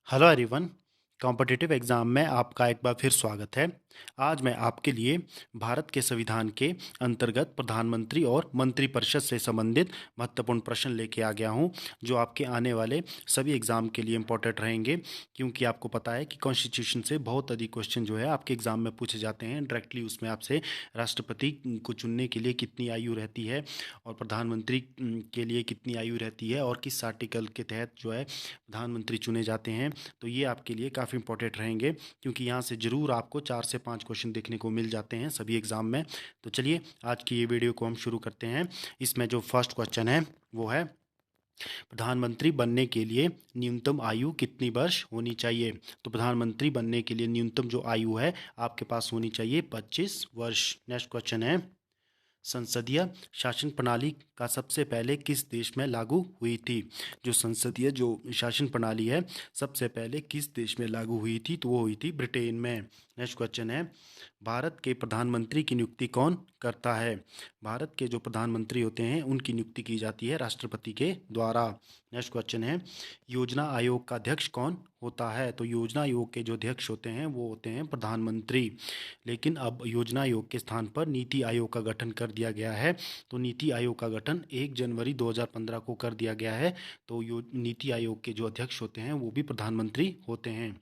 Hello everyone. Competitive exam में आपका एक बार फिर स्वागत है। आज मैं आपके लिए भारत के संविधान के अंतर्गत प्रधानमंत्री और मंत्रिपरिषद से संबंधित महत्वपूर्ण प्रश्न लेके आ गया हूं, जो आपके आने वाले सभी एग्ज़ाम के लिए इम्पोर्टेंट रहेंगे। क्योंकि आपको पता है कि कॉन्स्टिट्यूशन से बहुत अधिक क्वेश्चन जो है आपके एग्ज़ाम में पूछे जाते हैं। डायरेक्टली उसमें आपसे राष्ट्रपति को चुनने के लिए कितनी आयु रहती है और प्रधानमंत्री के लिए कितनी आयु रहती है और किस आर्टिकल के तहत जो है प्रधानमंत्री चुने जाते हैं। तो ये आपके लिए काफ़ी इंपॉर्टेंट रहेंगे, क्योंकि यहाँ से ज़रूर आपको 4 से 5 क्वेश्चन देखने को मिल जाते हैं सभी एग्ज़ाम में। तो चलिए आज की ये वीडियो को हम शुरू करते हैं। इसमें जो फर्स्ट क्वेश्चन है वो है, प्रधानमंत्री बनने के लिए न्यूनतम आयु कितनी वर्ष होनी चाहिए। तो प्रधानमंत्री बनने के लिए न्यूनतम जो आयु है आपके पास होनी चाहिए 25 वर्ष। नेक्स्ट क्वेश्चन है, संसदीय शासन प्रणाली का सबसे पहले किस देश में लागू हुई थी। जो संसदीय जो शासन प्रणाली है सबसे पहले किस देश में लागू हुई थी, तो वो हुई थी ब्रिटेन में। नेक्स्ट क्वेश्चन है, भारत के प्रधानमंत्री की नियुक्ति कौन करता है। भारत के जो प्रधानमंत्री होते हैं उनकी नियुक्ति की जाती है राष्ट्रपति के द्वारा। नेक्स्ट क्वेश्चन है, योजना आयोग का अध्यक्ष कौन होता है। तो योजना आयोग के जो अध्यक्ष होते हैं वो होते हैं प्रधानमंत्री। लेकिन अब योजना आयोग के स्थान पर नीति आयोग का गठन कर दिया गया है। तो नीति आयोग का गठन 1 जनवरी 2015 को कर दिया गया है। तो नीति आयोग के जो अध्यक्ष होते हैं वो भी प्रधानमंत्री होते हैं।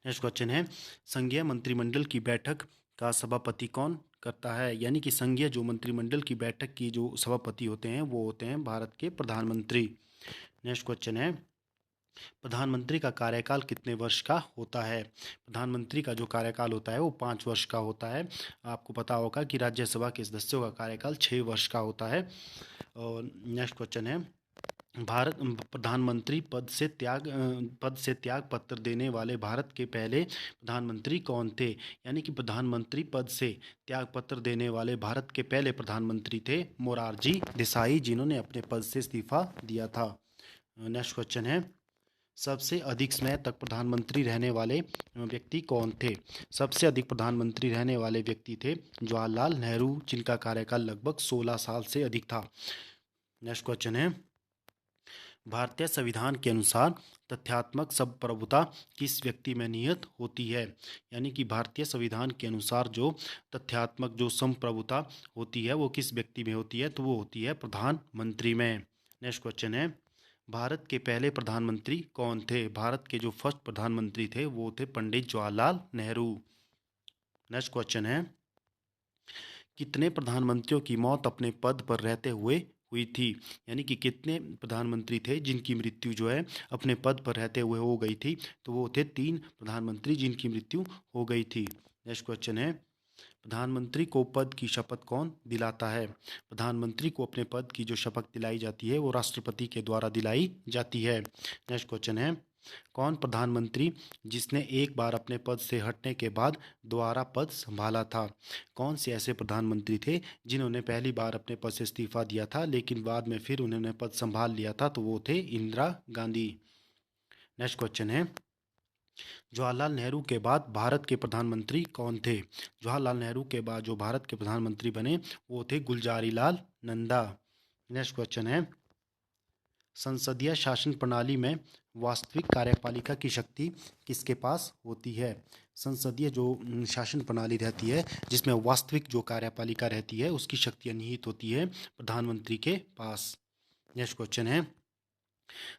नेक्स्ट क्वेश्चन है, संघीय मंत्रिमंडल की बैठक का सभापति कौन करता है। यानी कि संघीय जो मंत्रिमंडल की बैठक की जो सभापति होते हैं वो होते हैं भारत के प्रधानमंत्री। नेक्स्ट क्वेश्चन है, प्रधानमंत्री का कार्यकाल कितने वर्ष का होता है। प्रधानमंत्री का जो कार्यकाल होता है वो 5 वर्ष का होता है। आपको पता होगा कि राज्यसभा के सदस्यों का कार्यकाल 6 वर्ष का होता है। और नेक्स्ट क्वेश्चन है, भारत प्रधानमंत्री पद से त्याग पत्र देने वाले भारत के पहले प्रधानमंत्री कौन थे। यानी कि प्रधानमंत्री पद से त्याग पत्र देने वाले भारत के पहले प्रधानमंत्री थे मोरारजी देसाई, जिन्होंने अपने पद से इस्तीफा दिया था। नेक्स्ट क्वेश्चन है, सबसे अधिक समय तक प्रधानमंत्री रहने वाले व्यक्ति कौन थे। सबसे अधिक प्रधानमंत्री रहने वाले व्यक्ति थे जवाहरलाल नेहरू, जिनका कार्यकाल लगभग 16 साल से अधिक था। नेक्स्ट क्वेश्चन है, भारतीय संविधान के अनुसार तथ्यात्मक संप्रभुता किस व्यक्ति में निहित होती है। यानी कि भारतीय संविधान के अनुसार जो तथ्यात्मक जो संप्रभुता होती है वो किस व्यक्ति में होती है, तो वो होती है प्रधानमंत्री में। नेक्स्ट क्वेश्चन है, भारत के पहले प्रधानमंत्री कौन थे। भारत के जो फर्स्ट प्रधानमंत्री थे वो थे पंडित जवाहरलाल नेहरू। नेक्स्ट क्वेश्चन है, कितने प्रधानमंत्रियों की मौत अपने पद पर रहते हुए हुई थी। यानी कि कितने प्रधानमंत्री थे जिनकी मृत्यु जो है अपने पद पर रहते हुए हो गई थी, तो वो थे 3 प्रधानमंत्री जिनकी मृत्यु हो गई थी। नेक्स्ट क्वेश्चन है, प्रधानमंत्री को पद की शपथ कौन दिलाता है। प्रधानमंत्री को अपने पद की जो शपथ दिलाई जाती है वो राष्ट्रपति के द्वारा दिलाई जाती है। नेक्स्ट क्वेश्चन है, कौन प्रधानमंत्री जिसने एक बार अपने पद से हटने के बाद दोबारा पद संभाला था। कौन से ऐसे प्रधानमंत्री थे जिन्होंने पहली बार अपने पद से इस्तीफा दिया था लेकिन बाद में फिर उन्होंने पद संभाल लिया था, तो वो थे इंदिरा गांधी। नेक्स्ट क्वेश्चन है, जवाहरलाल नेहरू के बाद भारत के प्रधानमंत्री कौन थे। जवाहरलाल नेहरू के बाद जो भारत के प्रधानमंत्री बने वो थे गुलजारी लाल नंदा। नेक्स्ट क्वेश्चन है, संसदीय शासन प्रणाली में वास्तविक कार्यपालिका की शक्ति किसके पास होती है। संसदीय जो शासन प्रणाली रहती है जिसमें वास्तविक जो कार्यपालिका रहती है उसकी शक्तियाँ निहित होती है प्रधानमंत्री के पास। नेक्स्ट क्वेश्चन है,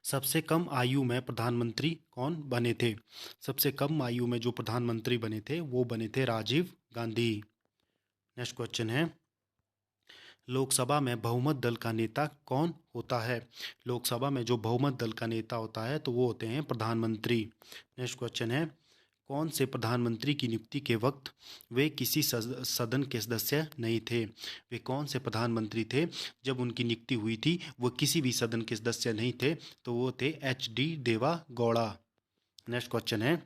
सबसे कम आयु में प्रधानमंत्री कौन बने थे। सबसे कम आयु में जो प्रधानमंत्री बने थे वो बने थे राजीव गांधी। नेक्स्ट क्वेश्चन है, लोकसभा में बहुमत दल का नेता कौन होता है। लोकसभा में जो बहुमत दल का नेता होता है तो वो होते हैं प्रधानमंत्री। नेक्स्ट क्वेश्चन है, कौन से प्रधानमंत्री की नियुक्ति के वक्त वे किसी सदन के सदस्य नहीं थे। वे कौन से प्रधानमंत्री थे जब उनकी नियुक्ति हुई थी वो किसी भी सदन के सदस्य नहीं थे, तो वो थे HD देवा गौड़ा। नेक्स्ट क्वेश्चन है,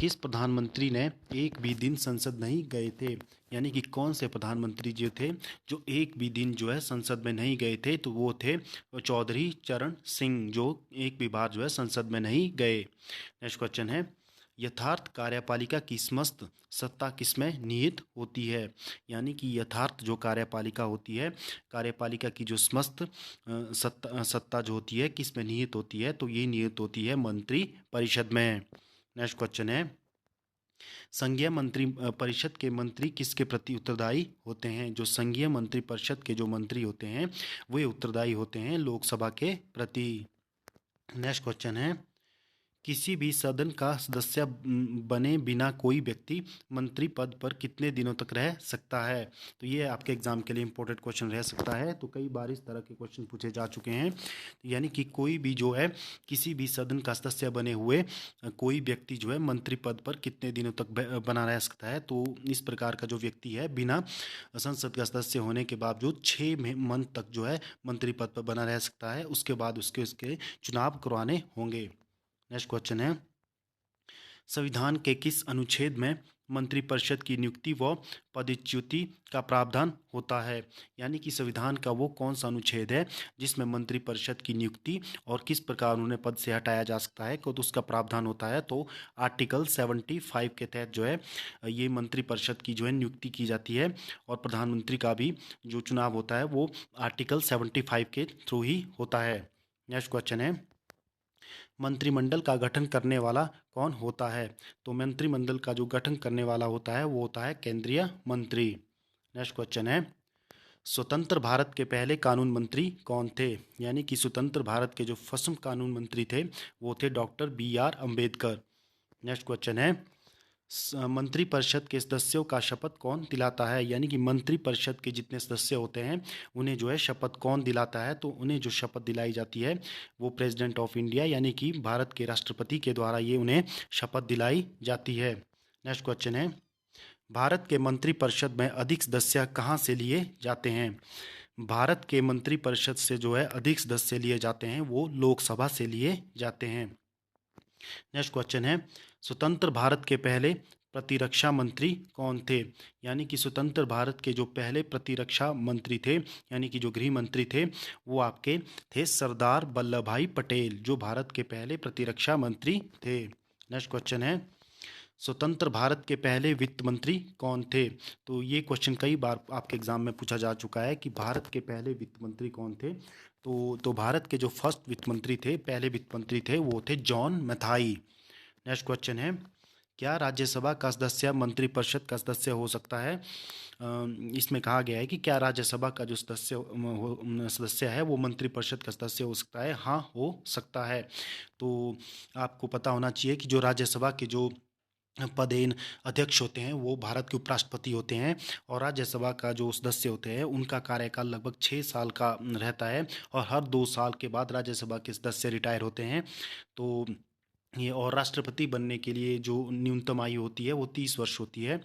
किस प्रधानमंत्री ने एक भी दिन संसद नहीं गए थे। यानी कि कौन से प्रधानमंत्री जो थे जो एक भी दिन जो है संसद में नहीं गए थे, तो वो थे चौधरी चरण सिंह, जो एक भी बार जो है संसद में नहीं गए। नेक्स्ट क्वेश्चन है, यथार्थ कार्यपालिका की समस्त सत्ता किसमें निहित होती है? यानी कि यथार्थ जो कार्यपालिका होती है, कार्यपालिका की जो समस्त सत्ता जो होती है किसमें निहित होती है? तो ये निहित होती है मंत्री परिषद में। नेक्स्ट क्वेश्चन है, संघीय मंत्री परिषद के मंत्री किसके प्रति उत्तरदायी होते हैं? जो संघीय मंत्री परिषद के जो मंत्री होते हैं वे उत्तरदायी होते हैं लोकसभा के प्रति। नेक्स्ट क्वेश्चन है, किसी भी सदन का सदस्य बने बिना कोई व्यक्ति मंत्री पद पर कितने दिनों तक रह सकता है? तो ये आपके एग्जाम के लिए इंपॉर्टेंट क्वेश्चन रह सकता है। तो कई बार इस तरह के क्वेश्चन पूछे जा चुके हैं। यानी कि कोई भी जो है किसी भी सदन का सदस्य बने हुए कोई व्यक्ति जो है मंत्री पद पर कितने दिनों तक बना रह सकता है? तो इस प्रकार का जो व्यक्ति है बिना संसद का सदस्य होने के बावजूद 6 मंथ तक जो है मंत्री पद पर बना रह सकता है। उसके बाद उसके चुनाव करवाने होंगे। नेक्स्ट क्वेश्चन है, संविधान के किस अनुच्छेद में मंत्रिपरिषद की नियुक्ति व पदच्युति का प्रावधान होता है? यानी कि संविधान का वो कौन सा अनुच्छेद है जिसमें मंत्रिपरिषद की नियुक्ति और किस प्रकार उन्हें पद से हटाया जा सकता है तो उसका प्रावधान होता है? तो आर्टिकल 75 के तहत जो है ये मंत्रिपरिषद की जो है नियुक्ति की जाती है और प्रधानमंत्री का भी जो चुनाव होता है वो आर्टिकल 75 के थ्रू ही होता है। नेक्स्ट क्वेश्चन है, मंत्रिमंडल का गठन करने वाला कौन होता है? तो मंत्रिमंडल का जो गठन करने वाला होता है वो होता है केंद्रीय मंत्री। नेक्स्ट क्वेश्चन है, स्वतंत्र भारत के पहले कानून मंत्री कौन थे? यानी कि स्वतंत्र भारत के जो फर्स्ट कानून मंत्री थे वो थे doctor BR Ambedkar. Next question है, मंत्रिपरिषद के सदस्यों का शपथ कौन दिलाता है? यानी कि मंत्रिपरिषद के जितने सदस्य होते हैं उन्हें जो है शपथ कौन दिलाता है? तो उन्हें जो शपथ दिलाई जाती है वो प्रेसिडेंट ऑफ इंडिया यानी कि भारत के राष्ट्रपति के द्वारा ये उन्हें शपथ दिलाई जाती है। नेक्स्ट क्वेश्चन है, भारत के मंत्रिपरिषद में अधिक सदस्य कहाँ से लिए जाते हैं? भारत के मंत्रिपरिषद से जो है अधिक सदस्य लिए जाते हैं वो लोकसभा से लिए जाते हैं। नेक्स्ट क्वेश्चन है, स्वतंत्र भारत के पहले प्रतिरक्षा मंत्री कौन थे? यानी कि स्वतंत्र भारत के जो पहले प्रतिरक्षा मंत्री थे यानी कि जो गृह मंत्री थे वो आपके थे सरदार वल्लभ भाई पटेल, जो भारत के पहले प्रतिरक्षा मंत्री थे। नेक्स्ट क्वेश्चन है, स्वतंत्र भारत के पहले वित्त मंत्री कौन थे? तो ये क्वेश्चन कई बार आपके एग्जाम में पूछा जा चुका है कि भारत के पहले वित्त मंत्री कौन थे। तो भारत के जो फर्स्ट वित्त मंत्री थे, पहले वित्त मंत्री थे वो थे जॉन मैथाई। नेक्स्ट क्वेश्चन है, क्या राज्यसभा का सदस्य मंत्रिपरिषद का सदस्य हो सकता है? इसमें कहा गया है कि क्या राज्यसभा का जो सदस्य है वो मंत्रिपरिषद का सदस्य हो सकता है? हाँ, हो सकता है। तो आपको पता होना चाहिए कि जो राज्यसभा के जो पदेन अध्यक्ष होते हैं वो भारत के उपराष्ट्रपति होते हैं और राज्यसभा का जो सदस्य होते हैं उनका कार्यकाल लगभग 6 साल का रहता है और हर 2 साल के बाद राज्यसभा के सदस्य रिटायर होते हैं। तो ये और राष्ट्रपति बनने के लिए जो न्यूनतम आयु होती है वो 30 वर्ष होती है।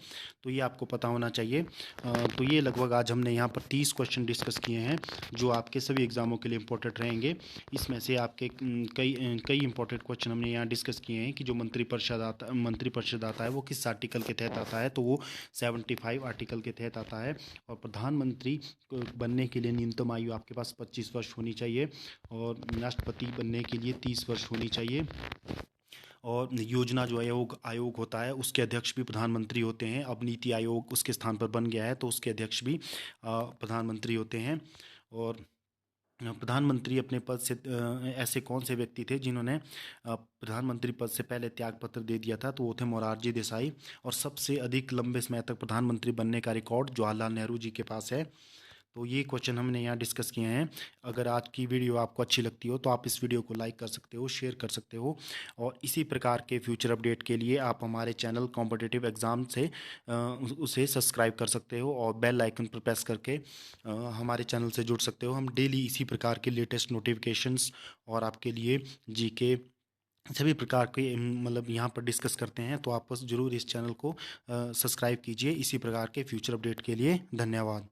तो ये आपको पता होना चाहिए। तो ये लगभग आज हमने यहाँ पर 30 क्वेश्चन डिस्कस किए हैं जो आपके सभी एग्ज़ामों के लिए इम्पोर्टेंट रहेंगे। इसमें से आपके कई इंपॉर्टेंट क्वेश्चन हमने यहाँ डिस्कस किए हैं कि जो मंत्रिपरिषद आता है वो किस आर्टिकल के तहत आता है? तो वो 75 आर्टिकल के तहत आता है। और प्रधानमंत्री बनने के लिए न्यूनतम आयु आपके पास 25 वर्ष होनी चाहिए और राष्ट्रपति बनने के लिए 30 वर्ष होनी चाहिए। और योजना जो आयोग होता है उसके अध्यक्ष भी प्रधानमंत्री होते हैं। अब नीति आयोग उसके स्थान पर बन गया है तो उसके अध्यक्ष भी प्रधानमंत्री होते हैं। और प्रधानमंत्री अपने पद से ऐसे कौन से व्यक्ति थे जिन्होंने प्रधानमंत्री पद से पहले त्यागपत्र दे दिया था? तो वो थे मोरारजी देसाई। और सबसे अधिक लंबे समय तक प्रधानमंत्री बनने का रिकॉर्ड जवाहरलाल नेहरू जी के पास है। तो ये क्वेश्चन हमने यहाँ डिस्कस किए हैं। अगर आज की वीडियो आपको अच्छी लगती हो तो आप इस वीडियो को लाइक कर सकते हो, शेयर कर सकते हो और इसी प्रकार के फ्यूचर अपडेट के लिए आप हमारे चैनल कॉम्पिटिटिव एग्ज़ाम से उसे सब्सक्राइब कर सकते हो और बेल आइकन पर प्रेस करके हमारे चैनल से जुड़ सकते हो। हम डेली इसी प्रकार के लेटेस्ट नोटिफिकेशंस और आपके लिए जीके सभी प्रकार के मतलब यहाँ पर डिस्कस करते हैं। तो आप बस ज़रूर इस चैनल को सब्सक्राइब कीजिए इसी प्रकार के फ्यूचर अपडेट के लिए। धन्यवाद।